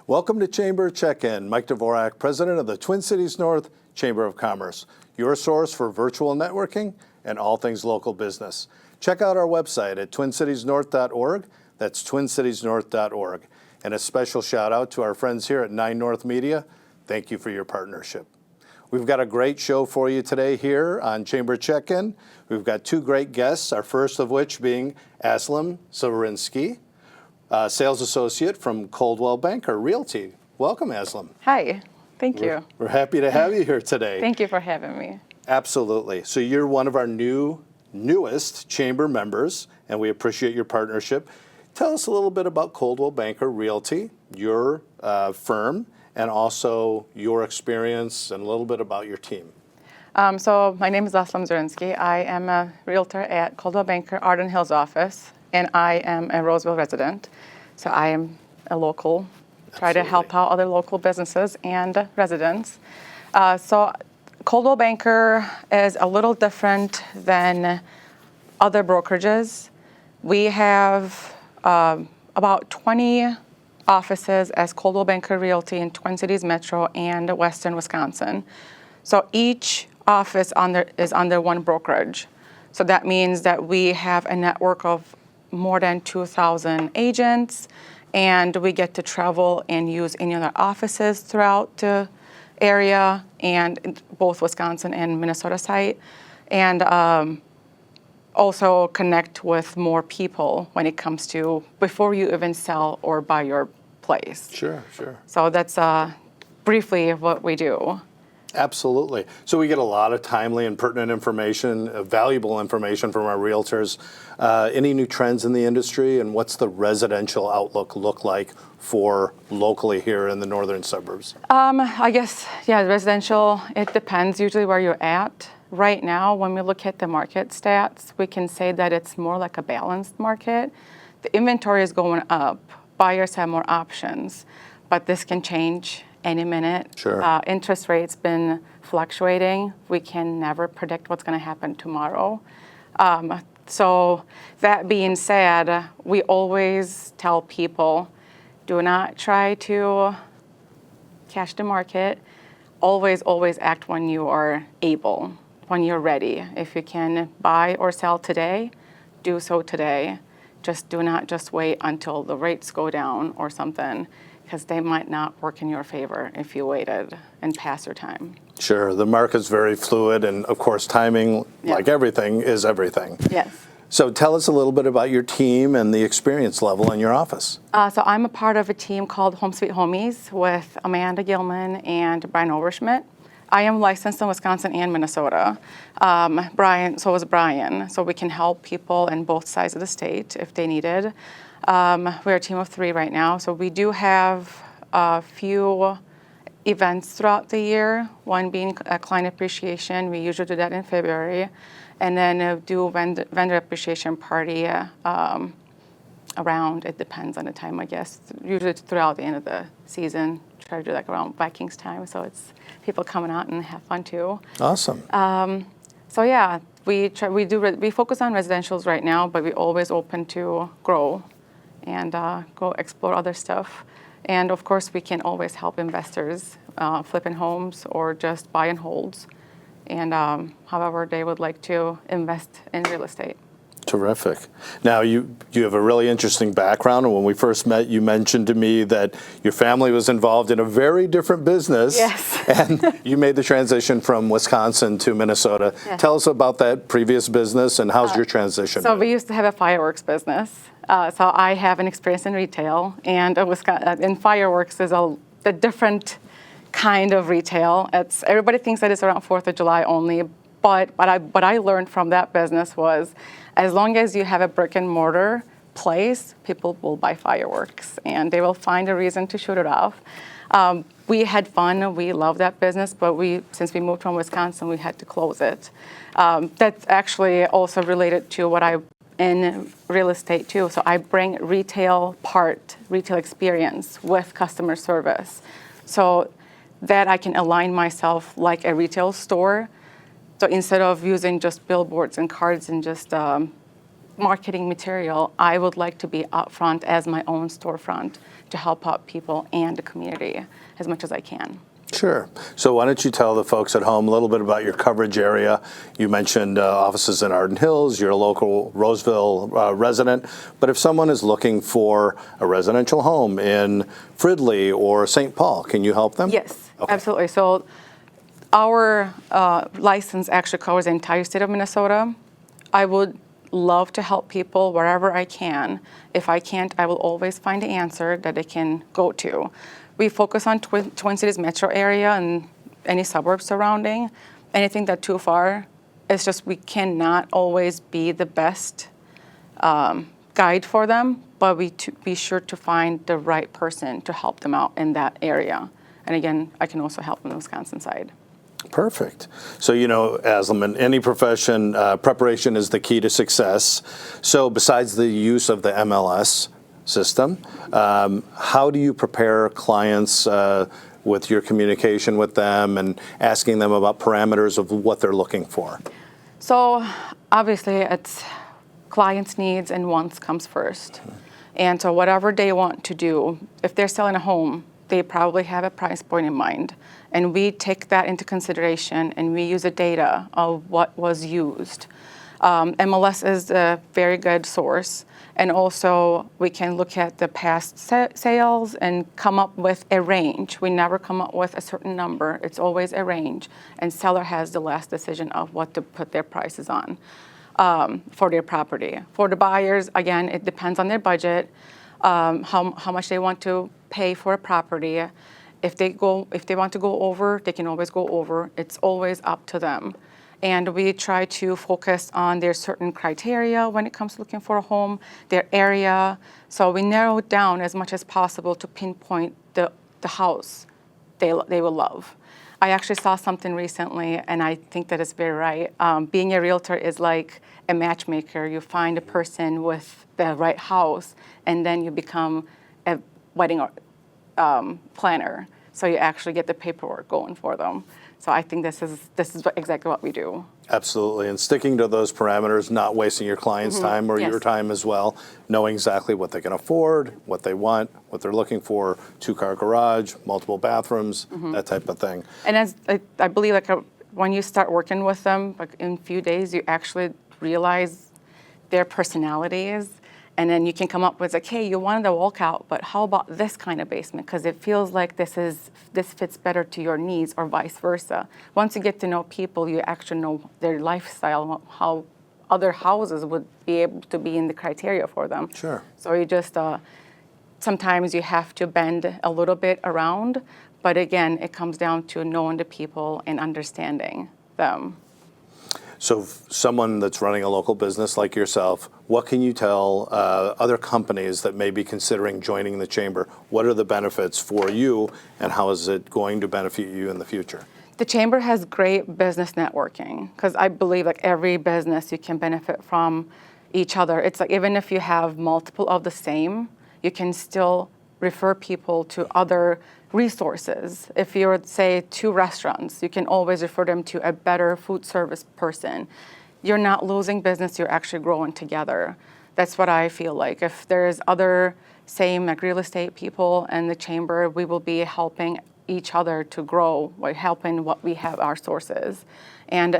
Welcome to Chamber Check-In. Mike Dvorak, President of the Twin Cities North Chamber of Commerce, your source for virtual networking and all things local business. Check out our website at twincitiesnorth.org. That's twincitiesnorth.org. And a special shout out to our friends here at 9 North Media. Thank you for your partnership. We've got a great show for you today here on Chamber Check-In. We've got two great guests, our first of which being Aslim Zrinsky, sales associate from Coldwell Banker Realty. Welcome, Aslim. Hi, thank you. We're happy to have you here today. Thank you for having me. Absolutely. So you're one of our newest chamber members, and we appreciate your partnership. Tell us a little bit about Coldwell Banker Realty, your firm, and also your experience and a little bit about your team. So my name is Aslim Zrinsky. I am a realtor at Coldwell Banker Arden Hills office, and I am a Roseville resident. So I am a local, try to help out other local businesses and residents. So Coldwell Banker is a little different than other brokerages. We have about 20 offices as Coldwell Banker Realty in Twin Cities Metro and Western Wisconsin. So each office is under one brokerage. So that means that we have a network of more than 2,000 agents, and we get to travel and use any other offices throughout the area and both Wisconsin and Minnesota site, and also connect with more people when it comes to before you even sell or buy your place. Sure. So that's briefly what we do. Absolutely. So we get a lot of timely and pertinent information, valuable information from our realtors. Any new trends in the industry, and what's the residential outlook look like for locally here in the northern suburbs? I guess, residential, it depends usually where you're at. Right now, when we look at the market stats, we can say that it's more like a balanced market. The inventory is going up. Buyers have more options, but this can change any minute. Sure. Interest rates been fluctuating. We can never predict what's going to happen tomorrow. So that being said, we always tell people, do not try to catch the market. Always act when you are able, when you're ready. If you can buy or sell today, do so today. Do not wait until the rates go down or something, because they might not work in your favor if you waited and pass your time. Sure. The market's very fluid, and of course, timing, like everything, is everything. Yes. So tell us a little bit about your team and the experience level in your office. So I'm a part of a team called Home Sweet Homies with Amanda Gilman and Brian Overschmidt. I am licensed in Wisconsin and Minnesota. So is Brian. So we can help people in both sides of the state if they need it. We're a team of 3 right now. So we do have a few events throughout the year, one being a client appreciation. We usually do that in February. And then do vendor appreciation party around, it depends on the time, I guess. Usually throughout the end of the season. Try to do like around Vikings time, so it's people coming out and have fun too. Awesome. We focus on residentials right now, but we're always open to grow and go explore other stuff. And of course, we can always help investors flipping homes or just buy and holds, and however they would like to invest in real estate. Terrific. Now, you have a really interesting background, and when we first met, you mentioned to me that your family was involved in a very different business. Yes. And you made the transition from Wisconsin to Minnesota. Yes. Tell us about that previous business, and how's your transition? So we used to have a fireworks business. So I have an experience in retail, and in fireworks is a different kind of retail. Everybody thinks that it's around 4th of July only, but what I learned from that business was, as long as you have a brick and mortar place, people will buy fireworks and they will find a reason to shoot it off. We had fun. We love that business, but since we moved from Wisconsin, we had to close it. That's actually also related to what I in real estate too. So I bring retail experience with customer service, so that I can align myself like a retail store. So instead of using just billboards and cards and just marketing material, I would like to be upfront as my own storefront to help out people and the community as much as I can. Sure. So why don't you tell the folks at home a little bit about your coverage area? You mentioned offices in Arden Hills. You're a local Roseville resident. But if someone is looking for a residential home in Fridley or St. Paul, can you help them? Yes, Okay. absolutely. So our license actually covers the entire state of Minnesota. I would love to help people wherever I can. If I can't, I will always find an answer that they can go to. We focus on Twin Cities metro area and any suburbs surrounding. Anything that's too far, it's just we cannot always be the best guide for them, but we be sure to find the right person to help them out in that area. And again, I can also help on the Wisconsin side. Perfect. So, Aslim, in any profession, preparation is the key to success. So besides the use of the MLS system, how do you prepare clients with your communication with them and asking them about parameters of what they're looking for? So obviously it's clients' needs and wants comes first. And so whatever they want to do, if they're selling a home, they probably have a price point in mind. And we take that into consideration and we use the data of what was used. MLS is a very good source. And also we can look at the past sales and come up with a range. We never come up with a certain number. It's always a range. And seller has the last decision of what to put their prices on for their property. For the buyers, again, it depends on their budget, how much they want to pay for a property. If they want to go over, they can always go over. It's always up to them. And we try to focus on their certain criteria when it comes to looking for a home, their area. So we narrow it down as much as possible to pinpoint the house they will love. I actually saw something recently, and I think that is very right. Being a realtor is like a matchmaker. You find a person with the right house, and then you become a wedding planner. So you actually get the paperwork going for them. So I think this is exactly what we do. Absolutely. And sticking to those parameters, not wasting your client's time or your time as well, knowing exactly what they can afford, what they want, what they're looking for, 2-car garage, multiple bathrooms, that type of thing. And as I believe, when you start working with them, in a few days, you actually realize their personalities. And then you can come up with hey, you wanted a walkout, but how about this kind of basement? Because it feels like this fits better to your needs, or vice versa. Once you get to know people, you actually know their lifestyle, how other houses would be able to be in the criteria for them. Sure. So you just sometimes you have to bend a little bit around, but again, it comes down to knowing the people and understanding them. So someone that's running a local business like yourself, what can you tell other companies that may be considering joining the chamber? What are the benefits for you, and how is it going to benefit you in the future? The chamber has great business networking, because I believe every business you can benefit from each other. It's like even if you have multiple of the same, you can still refer people to other resources. If you're, say, 2 restaurants, you can always refer them to a better food service person. You're not losing business, you're actually growing together. That's what I feel like. If there's other same real estate people in the chamber, we will be helping each other to grow, helping what we have our sources. And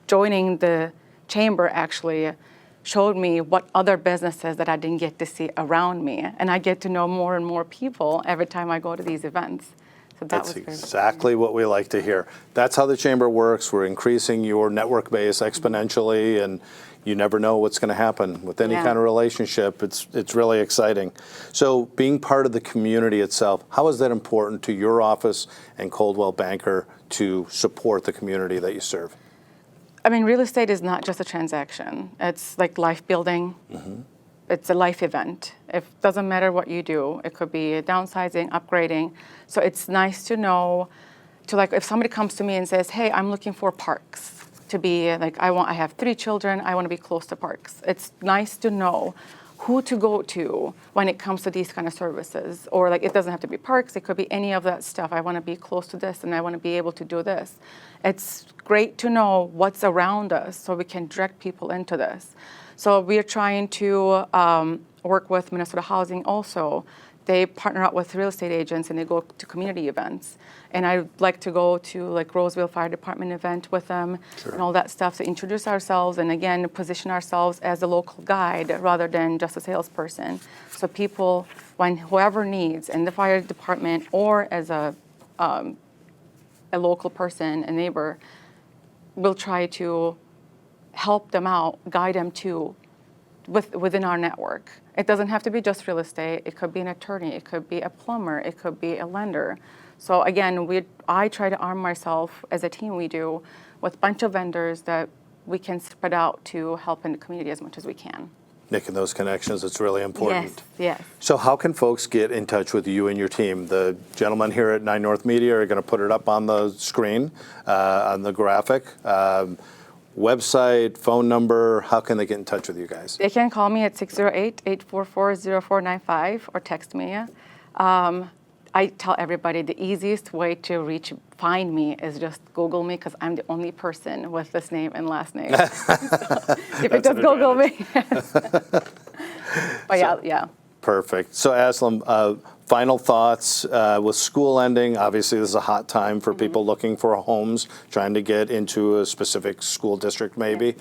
joining the chamber actually showed me what other businesses that I didn't get to see around me. And I get to know more and more people every time I go to these events. So That's exactly what we like to hear. That's how the chamber works. We're increasing your network base exponentially, and you never know what's going to happen with any kind of relationship. It's really exciting. So being part of the community itself, how is that important to your office and Coldwell Banker to support the community that you serve? I mean, real estate is not just a transaction. It's like life building. It's a life event. It doesn't matter what you do. It could be downsizing, upgrading. So it's nice to know, if somebody comes to me and says, hey, I'm looking for parks to be, I have 3 children, I want to be close to parks. It's nice to know who to go to when it comes to these kind of services. Or it doesn't have to be parks, it could be any of that stuff. I want to be close to this and I want to be able to do this. It's great to know what's around us so we can direct people into this. So we're trying to work with Minnesota Housing also. They partner up with real estate agents and they go to community events. And I like to go to like Roseville Fire Department event with them and all that stuff to introduce ourselves and again position ourselves as a local guide rather than just a salesperson. So people, when whoever needs in the fire department or as a local person, a neighbor, will try to help them out, guide them to within our network. It doesn't have to be just real estate. It could be an attorney. It could be a plumber. It could be a lender. So again, I try to arm myself as a team. We do with a bunch of vendors that we can spread out to help in the community as much as we can. Making those connections, it's really important. Yes, yes. So how can folks get in touch with you and your team? The gentlemen here at 9 North Media are going to put it up on the screen, on the graphic. Website, phone number, how can they get in touch with you guys? They can call me at 608-844-0495 or text me. I tell everybody the easiest way to find me is just Google me because I'm the only person with this name and last name. So if it does Google me. But yeah. Perfect. So Aslim, final thoughts with school ending. Obviously, this is a hot time for people looking for homes, trying to get into a specific school district maybe.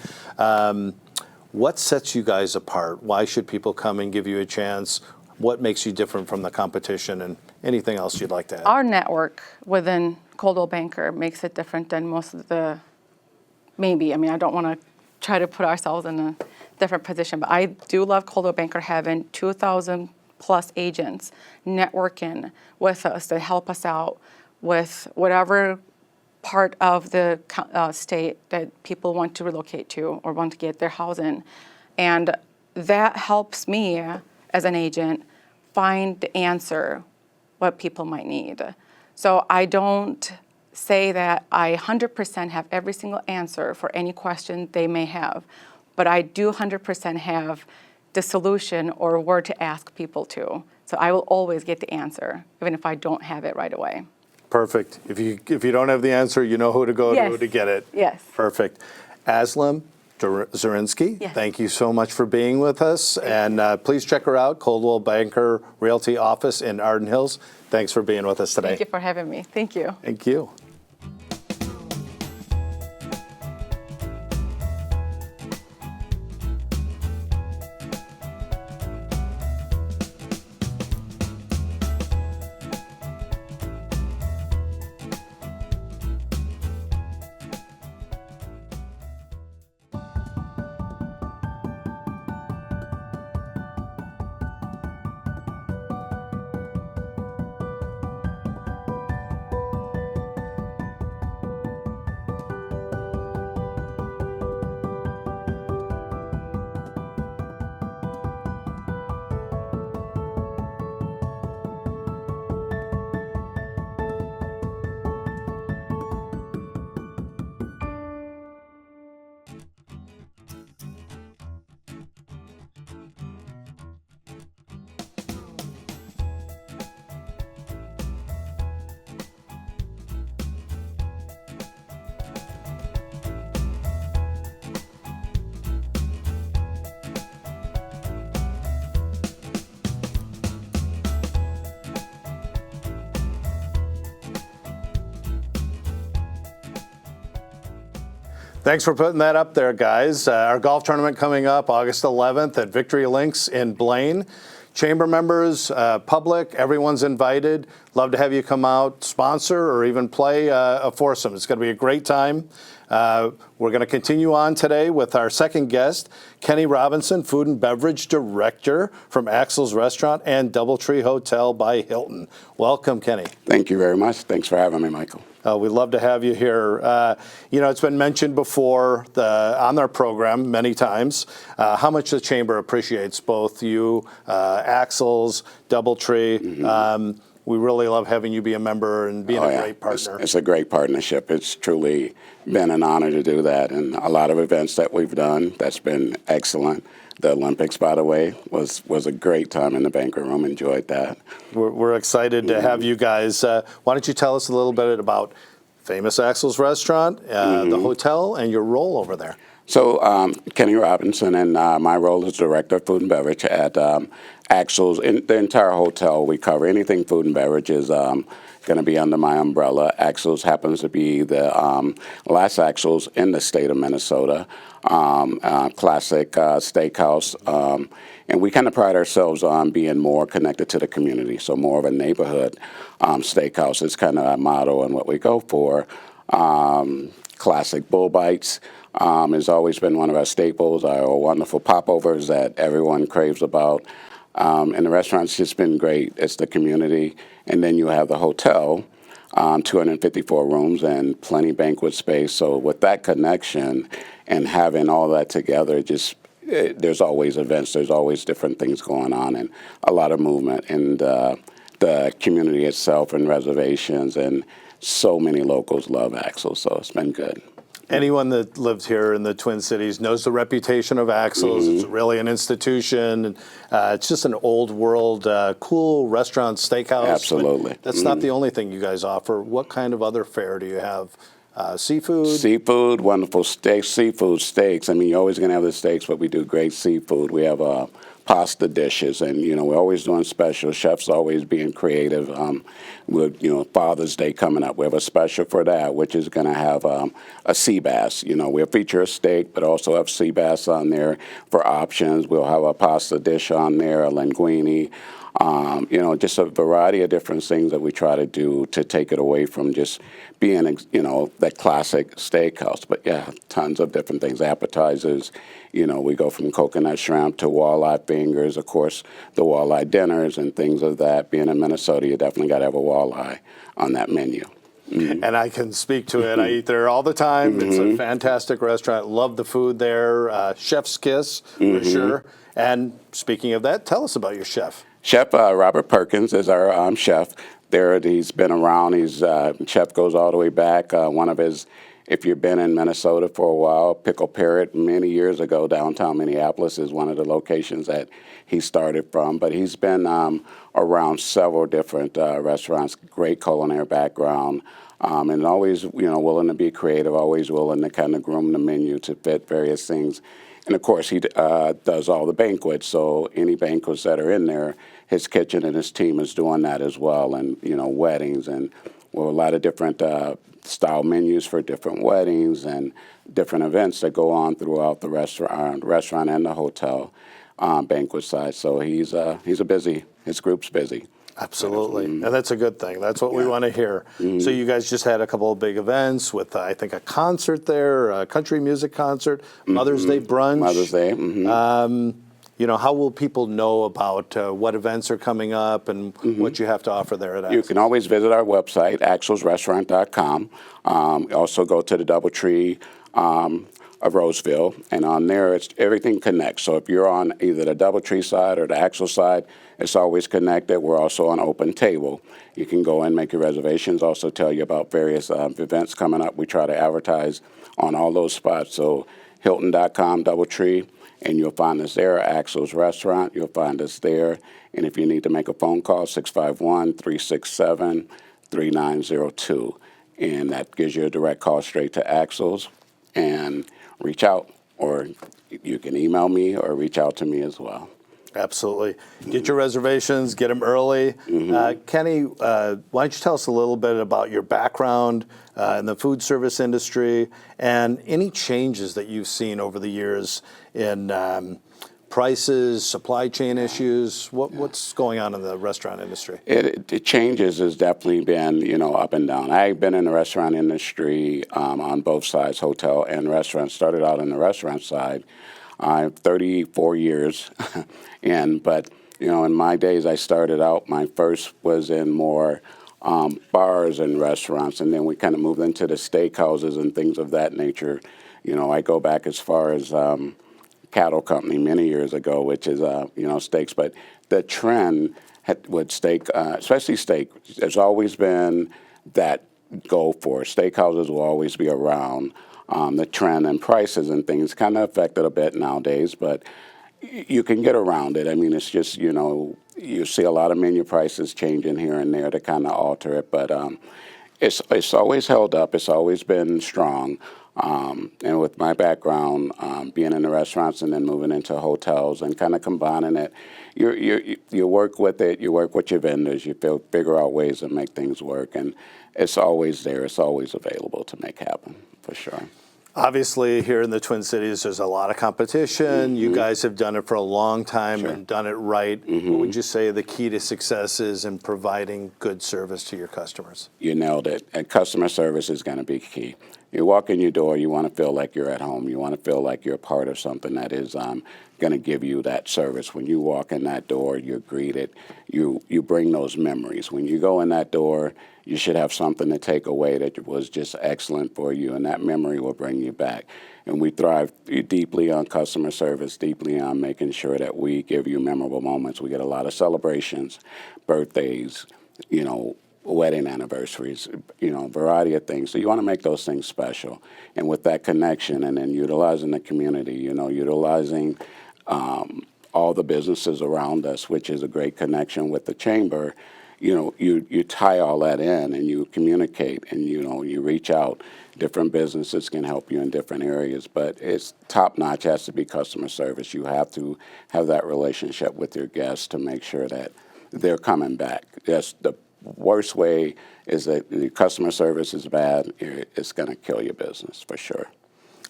What sets you guys apart? Why should people come and give you a chance? What makes you different from the competition, and anything else you'd like to add? Our network within Coldwell Banker makes it different than most of the, I don't want to try to put ourselves in a different position, but I do love Coldwell Banker having 2,000 plus agents networking with us to help us out with whatever part of the state that people want to relocate to or want to get their house in. And that helps me as an agent find the answer what people might need. So I don't say that I 100% have every single answer for any question they may have, but I do 100% have the solution or where to ask people to. So I will always get the answer, even if I don't have it right away. Perfect. If you don't have the answer, you know who to go to get it. Yes. Perfect. Aslim Zrinsky, thank you so much for being with us. And please check her out, Coldwell Banker Realty office in Arden Hills. Thanks for being with us today. Thank you for having me. Thank you. Thank you. Thanks for putting that up there, guys. Our golf tournament coming up August 11th at Victory Links in Blaine. Chamber members, public, everyone's invited. Love to have you come out, sponsor, or even play a foursome. It's going to be a great time. We're going to continue on today with our second guest, Kenny Robinson, Food and Beverage Director from Axels Restaurant and DoubleTree Hotel by Hilton. Welcome, Kenny. Thank you very much. Thanks for having me, Michael. We'd love to have you here. It's been mentioned before on our program many times how much the Chamber appreciates both you, Axels, DoubleTree. We really love having you be a member and being a great partner. It's a great partnership. It's truly been an honor to do that. And a lot of events that we've done, that's been excellent. The Olympics, by the way, was a great time in the banquet room. Enjoyed that. We're excited to have you guys. Why don't you tell us a little bit about Famous Axels Restaurant, the hotel, and your role over there? So, Kenny Robinson, and my role is Director of Food and Beverage at Axels. In the entire hotel, we cover anything food and beverage is going to be under my umbrella. Axels happens to be the last Axels in the state of Minnesota, classic steakhouse. And we kind of pride ourselves on being more connected to the community, so more of a neighborhood steakhouse is kind of our motto and what we go for. Classic bull bites has always been one of our staples, our wonderful popovers that everyone craves about. And the restaurant's just been great. It's the community. And then you have the hotel, 254 rooms and plenty banquet space. So with that connection and having all that together, there's always events, there's always different things going on and a lot of movement. And the community itself and reservations, and so many locals love Axel, so it's been good. Anyone that lives here in the Twin Cities knows the reputation of Axels. It's really an institution. It's just an old world, cool restaurant, steakhouse. Absolutely. But that's not the only thing you guys offer. What kind of other fare do you have? Seafood? Seafood, wonderful steaks, seafood steaks. I mean, you're always going to have the steaks, but we do great seafood. We have pasta dishes, and, we're always doing special. Chefs always being creative. With, Father's Day coming up, we have a special for that, which is going to have a sea bass. We'll feature a steak, but also have sea bass on there for options. We'll have a pasta dish on there, a linguine. Just a variety of different things that we try to do to take it away from just being, that classic steakhouse. But yeah, tons of different things, appetizers. We go from coconut shrimp to walleye fingers, of course, the walleye dinners and things of that. Being in Minnesota, you definitely got to have a walleye on that menu. And I can speak to it. I eat there all the time. It's a fantastic restaurant. Love the food there. Chef's kiss, for sure. And speaking of that, tell us about your chef. Chef Robert Perkins is our chef there. He's been around. Chef goes all the way back. One of his, if you've been in Minnesota for a while, Pickle Parrot many years ago, downtown Minneapolis is one of the locations that he started from. But he's been around several different restaurants, great culinary background, and always, willing to be creative, always willing to kind of groom the menu to fit various things. And of course, he does all the banquets, so any banquets that are in there, his kitchen and his team is doing that as well, and weddings, and a lot of different style menus for different weddings and different events that go on throughout the restaurant and the hotel banquet side. So he's busy. His group's busy. Absolutely. And that's a good thing. That's what we want to hear. So you guys just had a couple of big events with, I think, a concert there, a country music concert, Mother's Day brunch. Mother's Day. How will people know about what events are coming up and what you have to offer there at Axels? You can always visit our website, axelsrestaurant.com. Also go to the DoubleTree of Roseville, and on there, everything connects. So if you're on either the DoubleTree side or the Axel side, it's always connected. We're also on Open Table. You can go and make your reservations, also tell you about various events coming up. We try to advertise on all those spots. So Hilton.com, DoubleTree, and you'll find us there. Axel's Restaurant, you'll find us there. And if you need to make a phone call, 651-367-3902. And that gives you a direct call straight to Axel's. And reach out, or you can email me or reach out to me as well. Absolutely. Get your reservations, get them early. Kenny, why don't you tell us a little bit about your background in the food service industry and any changes that you've seen over the years in prices, supply chain issues? What's going on in the restaurant industry? It changes has definitely been, up and down. I've been in the restaurant industry on both sides, hotel and restaurant. Started out in the restaurant side. I have 34 years, but in my days I started out, my first was in more bars and restaurants, and then we kind of moved into the steakhouses and things of that nature. I go back as far as cattle company many years ago, which is, steaks, but the trend with steak, especially steak, there's always been that go for. Steakhouses will always be around. The trend and prices and things kind of affected a bit nowadays, but you can get around it. I mean, it's just, you see a lot of menu prices changing here and there to kind of alter it, but it's always held up. It's always been strong. And with my background, being in the restaurants and then moving into hotels and kind of combining it, you work with it, you work with your vendors, you figure out ways to make things work, and it's always there, it's always available to make happen, for sure. Obviously, here in the Twin Cities, there's a lot of competition. You guys have done it for a long time and done it right. What would you say the key to success is in providing good service to your customers? You nailed it. And customer service is going to be key. You walk in your door, you want to feel like you're at home. You want to feel like you're a part of something that is going to give you that service. When you walk in that door, you're greeted. You bring those memories. When you go in that door, you should have something to take away that was just excellent for you, and that memory will bring you back. And we thrive deeply on customer service, deeply on making sure that we give you memorable moments. We get a lot of celebrations, birthdays, wedding anniversaries, a variety of things. So you want to make those things special. And with that connection and then utilizing the community, utilizing all the businesses around us, which is a great connection with the chamber, you tie all that in and you communicate and, you reach out. Different businesses can help you in different areas, but it's top-notch has to be customer service. You have to have that relationship with your guests to make sure that they're coming back. That's the worst way is that the customer service is bad. It's going to kill your business for sure.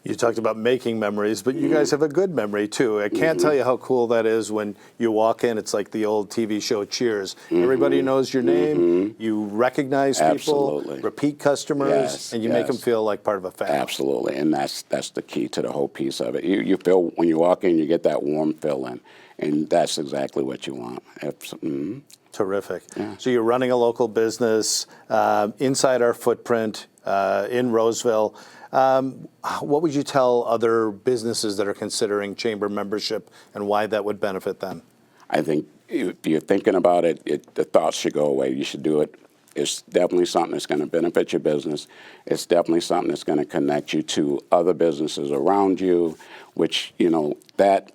You talked about making memories, but you guys have a good memory too. I can't tell you how cool that is when you walk in. It's like the old TV show Cheers. Everybody knows your name. You recognize people, repeat customers, and you make them feel like part of a family. Absolutely, and that's the key to the whole piece of it. You feel when you walk in, you get that warm feeling, and that's exactly what you want. Terrific. Yeah. So you're running a local business inside our footprint in Roseville. What would you tell other businesses that are considering chamber membership and why that would benefit them? I think if you're thinking about it, the thoughts should go away. You should do it. It's definitely something that's going to benefit your business. It's definitely something that's going to connect you to other businesses around you, which, that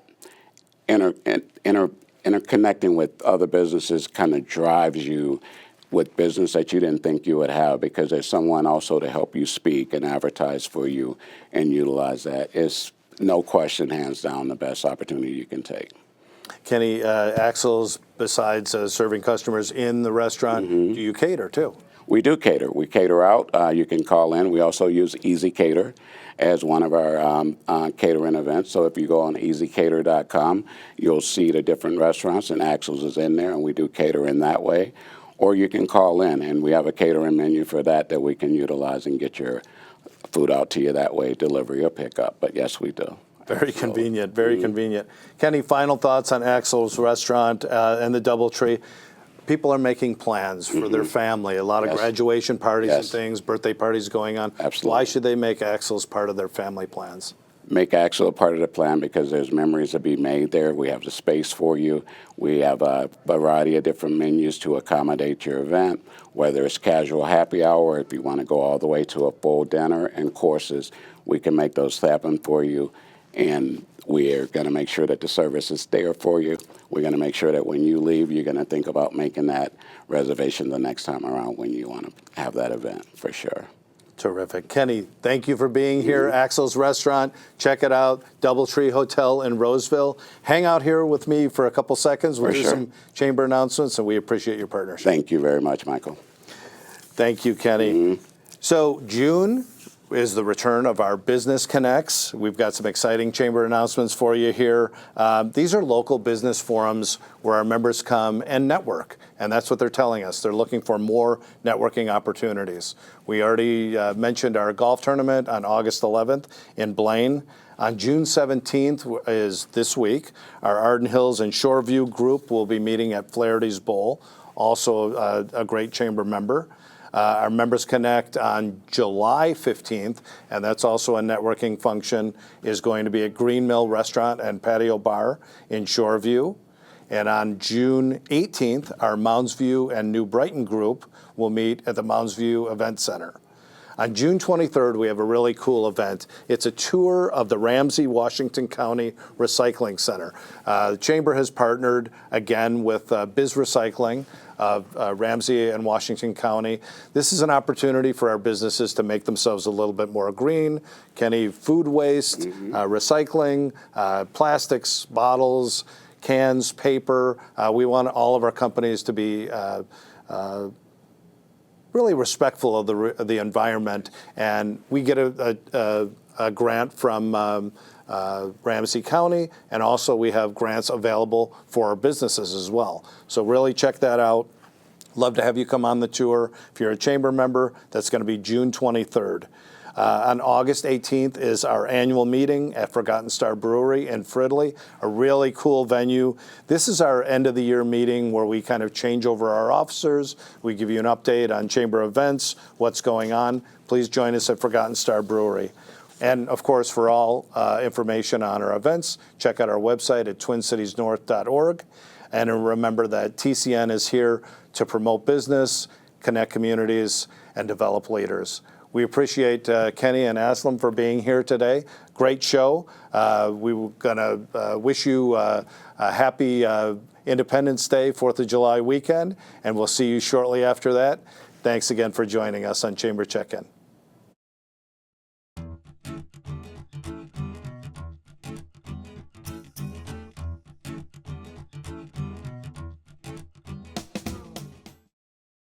interconnecting with other businesses kind of drives you with business that you didn't think you would have because there's someone also to help you speak and advertise for you and utilize that. It's no question, hands down, the best opportunity you can take. Kenny, Axels, besides serving customers in the restaurant, do you cater too? We do cater. We cater out. You can call in. We also use Easy Cater as one of our catering events. So if you go on easycater.com, you'll see the different restaurants, and Axels is in there, and we do cater in that way. Or you can call in, and we have a catering menu for that we can utilize and get your food out to you that way, delivery or pickup. But yes, we do. Very convenient, very convenient. Kenny, final thoughts on Axels Restaurant and the DoubleTree. People are making plans for their family, a lot of graduation parties and things, birthday parties going on. Absolutely. Why should they make Axels part of their family plans? Make Axel a part of the plan because there's memories to be made there. We have the space for you. We have a variety of different menus to accommodate your event, whether it's casual happy hour, if you want to go all the way to a full dinner and courses, we can make those happen for you. And we are going to make sure that the service is there for you. We're going to make sure that when you leave, you're going to think about making that reservation the next time around when you want to have that event, for sure. Terrific. Kenny, thank you for being here. Axels Restaurant, check it out. DoubleTree Hotel in Roseville. Hang out here with me for a couple seconds. We'll do some chamber announcements, and we appreciate your partnership. Thank you very much, Michael. Thank you, Kenny. So June is the return of our Business Connects. We've got some exciting chamber announcements for you here. These are local business forums where our members come and network, and that's what they're telling us. They're looking for more networking opportunities. We already mentioned our golf tournament on August 11th in Blaine. On June 17th is this week. Our Arden Hills and Shoreview group will be meeting at Flaherty's Bowl, also a great chamber member. Our Members Connect on July 15th, and that's also a networking function, is going to be at Green Mill Restaurant and Patio Bar in Shoreview. And on June 18th, our Mounds View and New Brighton group will meet at the Mounds View Event Center. On June 23rd, we have a really cool event. It's a tour of the Ramsey, Washington County Recycling Center. The Chamber has partnered again with Biz Recycling of Ramsey and Washington County. This is an opportunity for our businesses to make themselves a little bit more green. Kenny, food waste, recycling, plastics, bottles, cans, paper. We want all of our companies to be really respectful of the environment, and we get a grant from Ramsey County, and also we have grants available for our businesses as well. So really check that out. Love to have you come on the tour. If you're a Chamber member, that's going to be June 23rd. On August 18th is our annual meeting at Forgotten Star Brewery in Fridley, a really cool venue. This is our end of the year meeting where we kind of change over our officers. We give you an update on Chamber events, what's going on. Please join us at Forgotten Star Brewery. And of course, for all information on our events, check out our website at twincitiesnorth.org. And remember that TCN is here to promote business, connect communities, and develop leaders. We appreciate Kenny and Aslim for being here today. Great show. We were going to wish you a happy Independence Day, 4th of July weekend, and we'll see you shortly after that. Thanks again for joining us on Chamber Check-In.